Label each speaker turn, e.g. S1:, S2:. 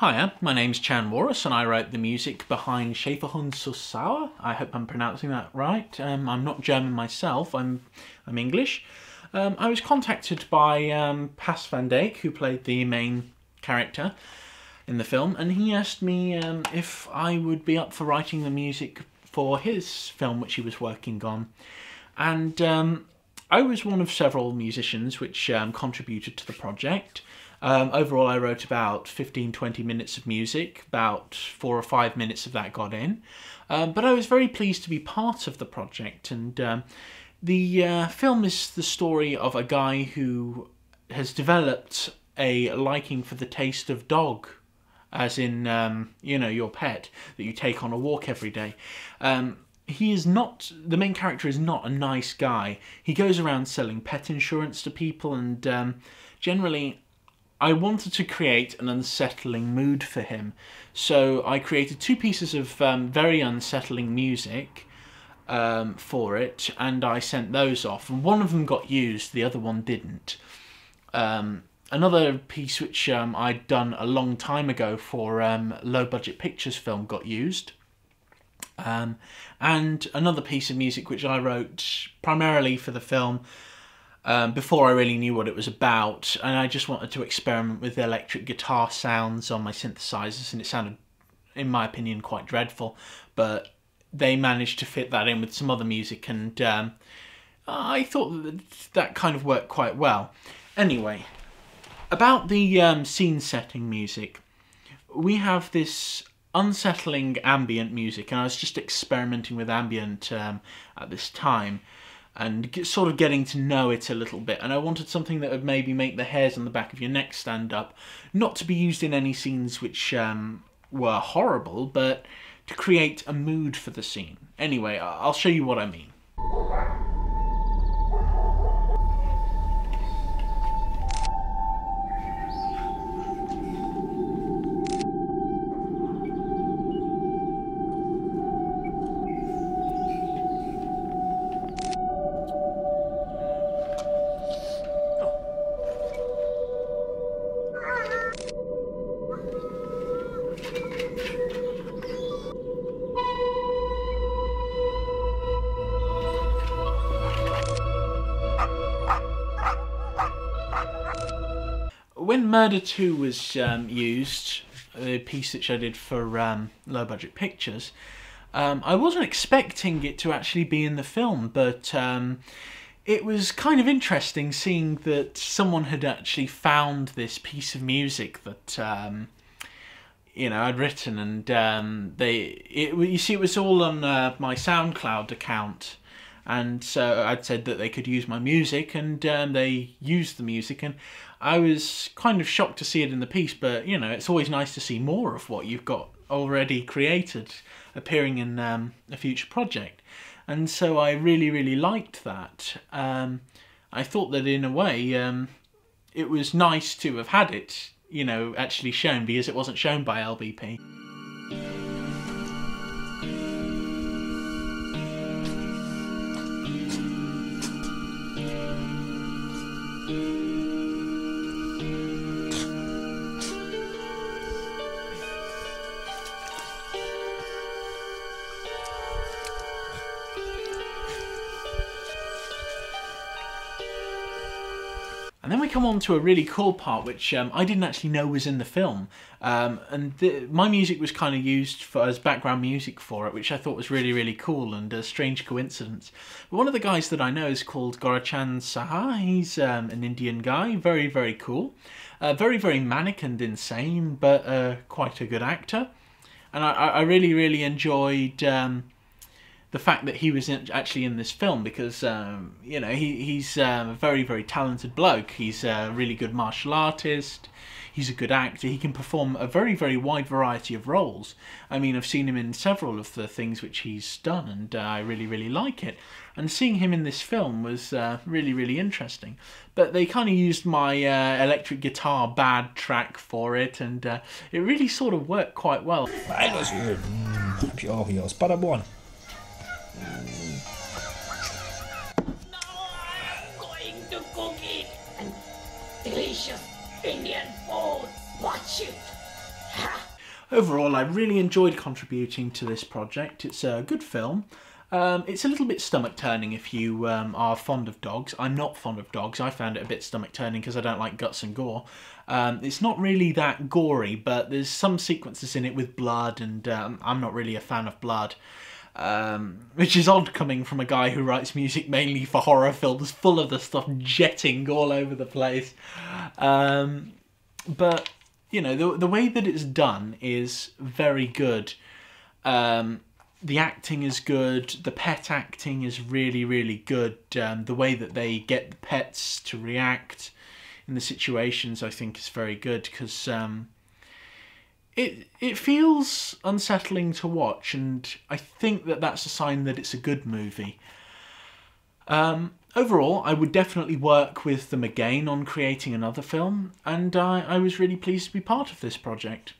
S1: Hiya, my name's Chan Walrus and I wrote the music behind Schäferhund Süß Sauer. I hope I'm pronouncing that right. I'm not German myself, I'm English. I was contacted by Pas van Dijk, who played the main character in the film, and he asked me if I would be up for writing the music for his film which he was working on. And I was one of several musicians which contributed to the project. Overall I wrote about 15-20 minutes of music, about 4 or 5 minutes of that got in. But I was very pleased to be part of the project, and the film is the story of a guy who has developed a liking for the taste of dog, as in, you know, your pet that you take on a walk every day. He is not, the main character is not a nice guy. He goes around selling pet insurance to people, and generally I wanted to create an unsettling mood for him. So I created 2 pieces of very unsettling music for it, and I sent those off. And one of them got used, the other one didn't. Another piece which I'd done a long time ago for Low Budget Pictures film got used. And another piece of music which I wrote primarily for the film before I really knew what it was about, and I just wanted to experiment with the electric guitar sounds on my synthesizers, and it sounded, in my opinion, quite dreadful, but they managed to fit that in with some other music, and I thought that kind of worked quite well. Anyway, about the scene setting music, we have this unsettling ambient music, and I was just experimenting with ambient at this time and sort of getting to know it a little bit, and I wanted something that would maybe make the hairs on the back of your neck stand up, not to be used in any scenes which were horrible, but to create a mood for the scene. Anyway, I'll show you what I mean. When Murder 2 was used, the piece which I did for Low Budget Pictures, I wasn't expecting it to actually be in the film, but it was kind of interesting seeing that someone had actually found this piece of music that you know, I'd written, and you see, it was all on my SoundCloud account. And so I'd said that they could use my music, and they used the music, and I was kind of shocked to see it in the piece, but, you know, it's always nice to see more of what you've got already created appearing in a future project. And so I really, really liked that. I thought that in a way it was nice to have had it, you know, actually shown, because it wasn't shown by LBP. And then we come on to a really cool part which I didn't actually know was in the film, and my music was kind of used as background music for it, which I thought was really, really cool and a strange coincidence. But one of the guys that I know is called Gorachan Saha. He's an Indian guy, very, very cool, very, very manic and insane, but quite a good actor. And I really, really enjoyed the fact that he was actually in this film, because you know, he's a very, very talented bloke. He's a really good martial artist, he's a good actor, he can perform a very, very wide variety of roles. I mean, I've seen him in several of the things which he's done, and I really, really like it. And seeing him in this film was really, really interesting. But they kind of used my electric guitar bad track for it, and it really sort of worked quite well.
S2: Now I'm going to cook it. And delicious Indian food. Watch it.
S1: Overall, I really enjoyed contributing to this project. It's a good film. It's a little bit stomach-turning if you are fond of dogs. I'm not fond of dogs. I found it a bit stomach-turning because I don't like guts and gore. It's not really that gory, but there's some sequences in it with blood, and I'm not really a fan of blood. Which is odd coming from a guy who writes music mainly for horror films, full of the stuff jetting all over the place. But, you know, the way that it's done is very good. The acting is good, the pet acting is really, really good. The way that they get the pets to react in the situations, I think, is very good, because it feels unsettling to watch, and I think that that's a sign that it's a good movie. Overall, I would definitely work with them again on creating another film, and I was really pleased to be part of this project.